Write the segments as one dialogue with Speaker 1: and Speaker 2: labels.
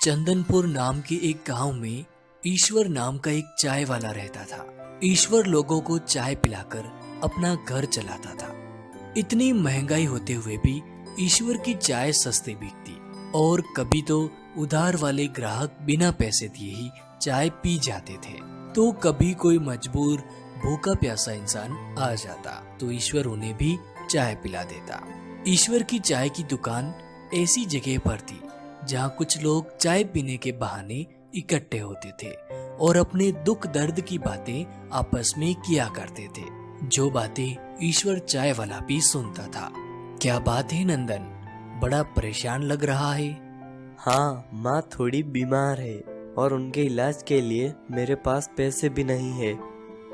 Speaker 1: चंदनपुर नाम के एक गांव में ईश्वर नाम का एक चाय वाला रहता था। ईश्वर लोगों को चाय पिलाकर अपना घर चलाता था। इतनी महंगाई होते हुए भी ईश्वर की चाय सस्ते बिकती और कभी तो उधार वाले ग्राहक बिना पैसे दिए ही चाय पी जाते थे, तो कभी कोई मजबूर भूखा प्यासा इंसान आ जाता तो ईश्वर उन्हें भी चाय पिला देता। ईश्वर की चाय की दुकान ऐसी जगह पर थी जहाँ कुछ लोग चाय पीने के बहाने इकट्ठे होते थे और अपने दुख दर्द की बातें आपस में किया करते थे, जो बातें ईश्वर चाय वाला भी सुनता था। क्या बात है नंदन, बड़ा परेशान लग रहा है?
Speaker 2: हाँ, माँ थोड़ी बीमार है और उनके इलाज के लिए मेरे पास पैसे भी नहीं है।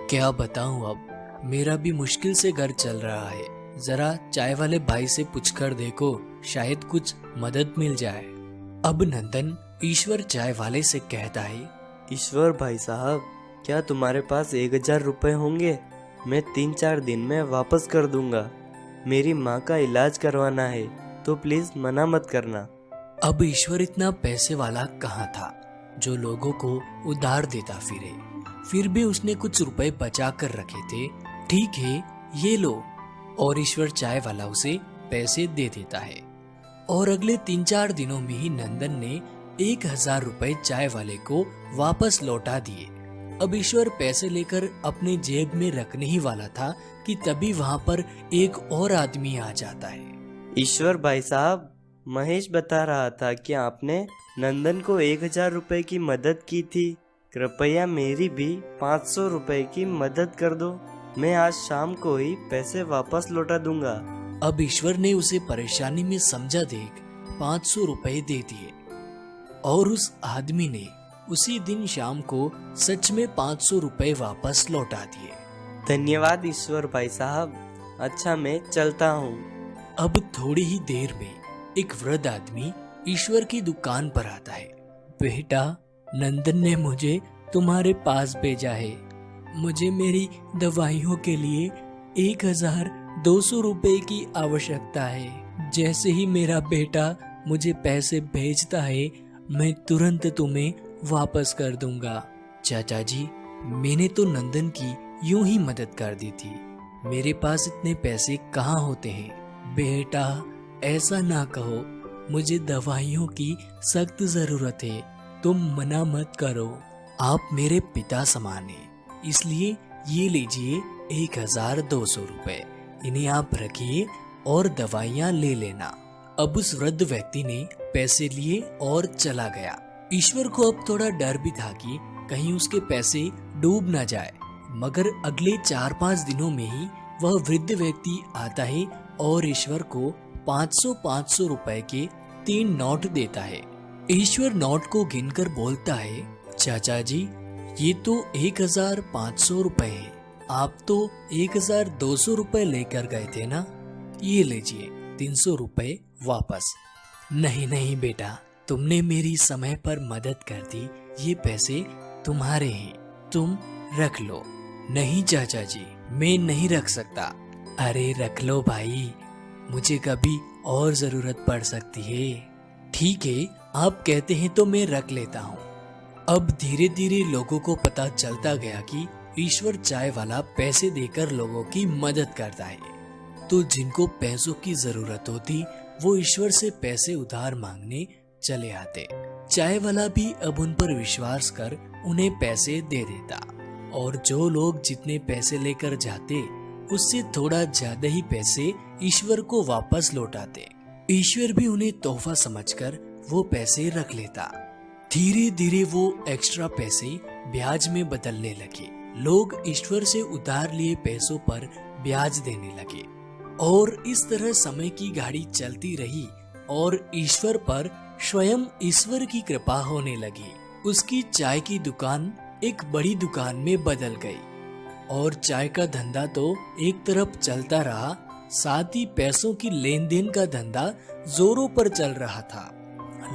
Speaker 1: क्या बताऊं, अब मेरा भी मुश्किल से घर चल रहा है। जरा चाय वाले भाई से पूछकर देखो, शायद कुछ मदद मिल जाए। अब नंदन ईश्वर चाय वाले से कहता है,
Speaker 2: ईश्वर भाई साहब, क्या तुम्हारे पास 1000 रुपए होंगे? मैं 3-4 दिन में वापस कर दूंगा। मेरी माँ का इलाज करवाना है, तो प्लीज मना मत करना।
Speaker 1: अब ईश्वर इतना पैसे वाला कहाँ था जो लोगों को उधार देता फिरे। फिर भी उसने कुछ रुपए बचा कर रखे थे। ठीक है, ये लो। और ईश्वर चाय वाला उसे पैसे दे देता है और अगले 3-4 दिनों में ही नंदन ने 1000 रुपए चाय वाले को वापस लौटा दिए। अब ईश्वर पैसे लेकर अपने जेब में रखने ही वाला था कि तभी वहाँ पर एक और आदमी आ जाता है।
Speaker 2: ईश्वर भाई साहब, महेश बता रहा था कि आपने नंदन को 1000 रुपए की मदद की थी। कृपया मेरी भी 500 रुपए की मदद कर दो। मैं आज शाम को ही पैसे वापस लौटा दूंगा।
Speaker 1: अब ईश्वर ने उसे परेशानी में समझा देख 500 रुपए दे दिए और उस आदमी ने उसी दिन शाम को सच में 500 रुपए वापस लौटा दिए।
Speaker 2: धन्यवाद ईश्वर भाई साहब। अच्छा, मैं चलता हूँ।
Speaker 1: अब थोड़ी ही देर में एक वृद्ध आदमी ईश्वर की दुकान पर आता है। बेटा, नंदन ने मुझे तुम्हारे पास भेजा है। मुझे मेरी दवाइयों के लिए 1200 रुपए की आवश्यकता है। जैसे ही मेरा बेटा मुझे पैसे भेजता है, मैं तुरंत तुम्हें वापस कर दूंगा। चाचा जी, मैंने तो नंदन की यूं ही मदद कर दी थी। मेरे पास इतने पैसे कहाँ होते हैं। बेटा, ऐसा ना कहो, मुझे दवाइयों की सख्त जरूरत है। तुम मना मत करो। आप मेरे पिता समान हैं, इसलिए ये लीजिए 1200 रुपए। इन्हें आप रखिए और दवाइयाँ ले लेना। अब उस वृद्ध व्यक्ति ने पैसे लिए और चला गया। ईश्वर को अब थोड़ा डर भी था कि कहीं उसके पैसे डूब ना जाए, मगर अगले 4-5 दिनों में ही वह वृद्ध व्यक्ति आता है और ईश्वर को 500-500 रुपए के 3 नोट देता है। ईश्वर नोट को गिनकर बोलता है, चाचा जी, ये तो 1500 रुपए है। आप तो 1200 रुपए लेकर गए थे ना। ये लीजिए 300 रुपए वापस। नहीं नहीं बेटा, तुमने मेरी समय पर मदद कर दी, ये पैसे तुम्हारे हैं, तुम रख लो। नहीं चाचा जी, मैं नहीं रख सकता। अरे रख लो भाई, मुझे कभी और जरूरत पड़ सकती है। ठीक है, आप कहते हैं तो मैं रख लेता हूँ। अब धीरे धीरे लोगों को पता चलता गया कि ईश्वर चाय वाला पैसे देकर लोगों की मदद करता है, तो जिनको पैसों की जरूरत होती वो ईश्वर से पैसे उधार मांगने चले आते। चाय वाला भी अब उन पर विश्वास कर उन्हें पैसे दे देता और जो लोग जितने पैसे लेकर जाते उससे थोड़ा ज्यादा ही पैसे ईश्वर को वापस लौटाते। ईश्वर भी उन्हें तोहफा समझकर वो पैसे रख लेता। धीरे धीरे वो एक्स्ट्रा पैसे ब्याज में बदलने लगे। लोग ईश्वर से उधार लिए पैसों पर ब्याज देने लगे और इस तरह समय की गाड़ी चलती रही और ईश्वर पर स्वयं ईश्वर की कृपा होने लगी। उसकी चाय की दुकान एक बड़ी दुकान में बदल गई और चाय का धंधा तो एक तरफ चलता रहा, साथ ही पैसों की लेन देन का धंधा जोरों पर चल रहा था।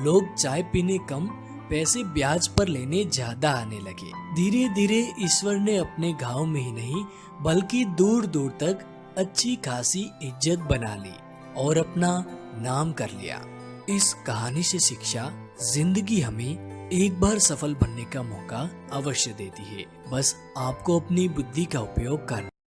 Speaker 1: लोग चाय पीने कम, पैसे ब्याज पर लेने ज्यादा आने लगे। धीरे धीरे ईश्वर ने अपने गांव में ही नहीं बल्कि दूर दूर तक अच्छी खासी इज्जत बना ली और अपना नाम कर लिया। इस कहानी से शिक्षा जिंदगी हमें एक बार सफल बनने का मौका अवश्य देती है, बस आपको अपनी बुद्धि का उपयोग करना